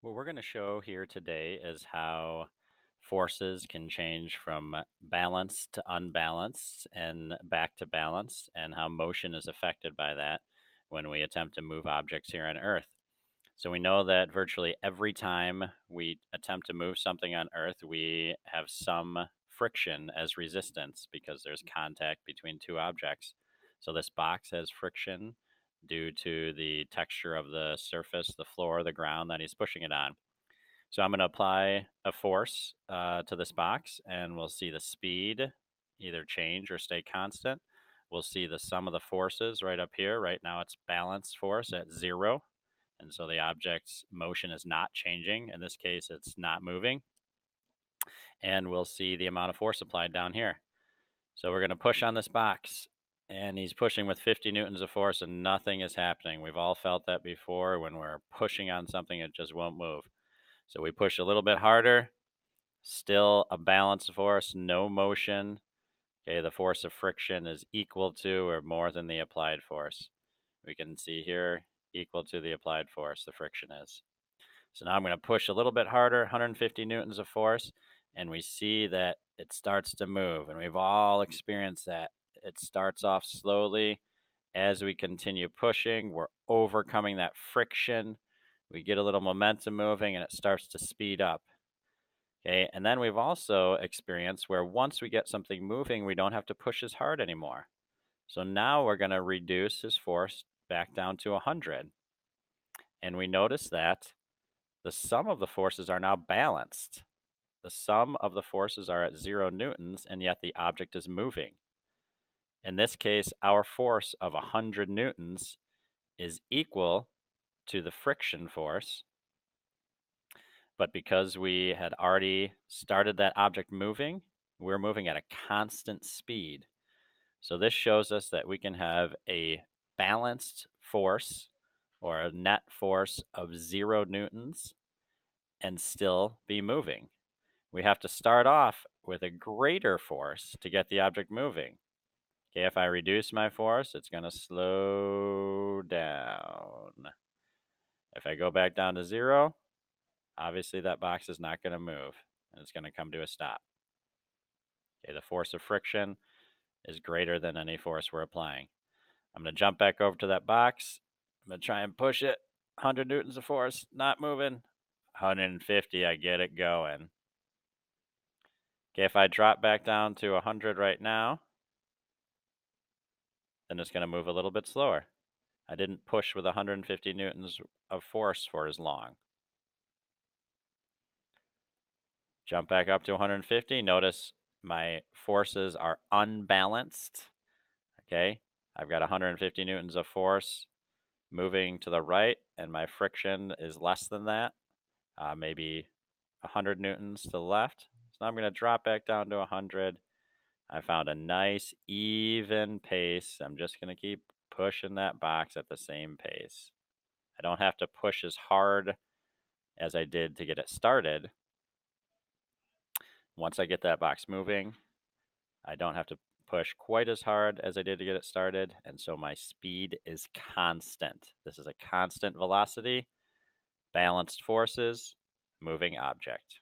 What we're going to show here today is how forces can change from balance to unbalance and back to balance, and how motion is affected by that when we attempt to move objects here on Earth. So we know that virtually every time we attempt to move something on Earth, we have some friction as resistance because there's contact between two objects. So this box has friction due to the texture of the surface, the floor, the ground that he's pushing it on. So I'm going to apply a force to this box, and we'll see the speed either change or stay constant. We'll see the sum of the forces right up here. Right now it's balanced force at 0. And so the object's motion is not changing. In this case, it's not moving. And we'll see the amount of force applied down here. So we're going to push on this box. And he's pushing with 50 newtons of force, and nothing is happening. We've all felt that before. When we're pushing on something, it just won't move. So we push a little bit harder. Still a balanced force, no motion. Okay, the force of friction is equal to or more than the applied force. We can see here, equal to the applied force, the friction is. So now I'm going to push a little bit harder, 150 newtons of force, and we see that it starts to move. And we've all experienced that. It starts off slowly. As we continue pushing, we're overcoming that friction. We get a little momentum moving, and it starts to speed up. Okay, and then we've also experienced where once we get something moving, we don't have to push as hard anymore. So now we're going to reduce his force back down to 100. And we notice that the sum of the forces are now balanced. The sum of the forces are at 0 newtons, and yet the object is moving. In this case, our force of 100 newtons is equal to the friction force. But because we had already started that object moving, we're moving at a constant speed. So this shows us that we can have a balanced force or a net force of 0 newtons and still be moving. We have to start off with a greater force to get the object moving. Okay, if I reduce my force, it's going to slow down. If I go back down to 0, obviously that box is not going to move, and it's going to come to a stop. Okay, the force of friction is greater than any force we're applying. I'm going to jump back over to that box. I'm going to try and push it. 100 newtons of force, not moving. 150, I get it going. Okay, if I drop back down to 100 right now, then it's going to move a little bit slower. I didn't push with 150 newtons of force for as long. Jump back up to 150. Notice my forces are unbalanced. Okay, I've got 150 newtons of force moving to the right, and my friction is less than that, maybe 100 newtons to the left. So I'm going to drop back down to 100. I found a nice even pace. I'm just going to keep pushing that box at the same pace. I don't have to push as hard as I did to get it started. Once I get that box moving, I don't have to push quite as hard as I did to get it started, and so my speed is constant. This is a constant velocity, balanced forces, moving object.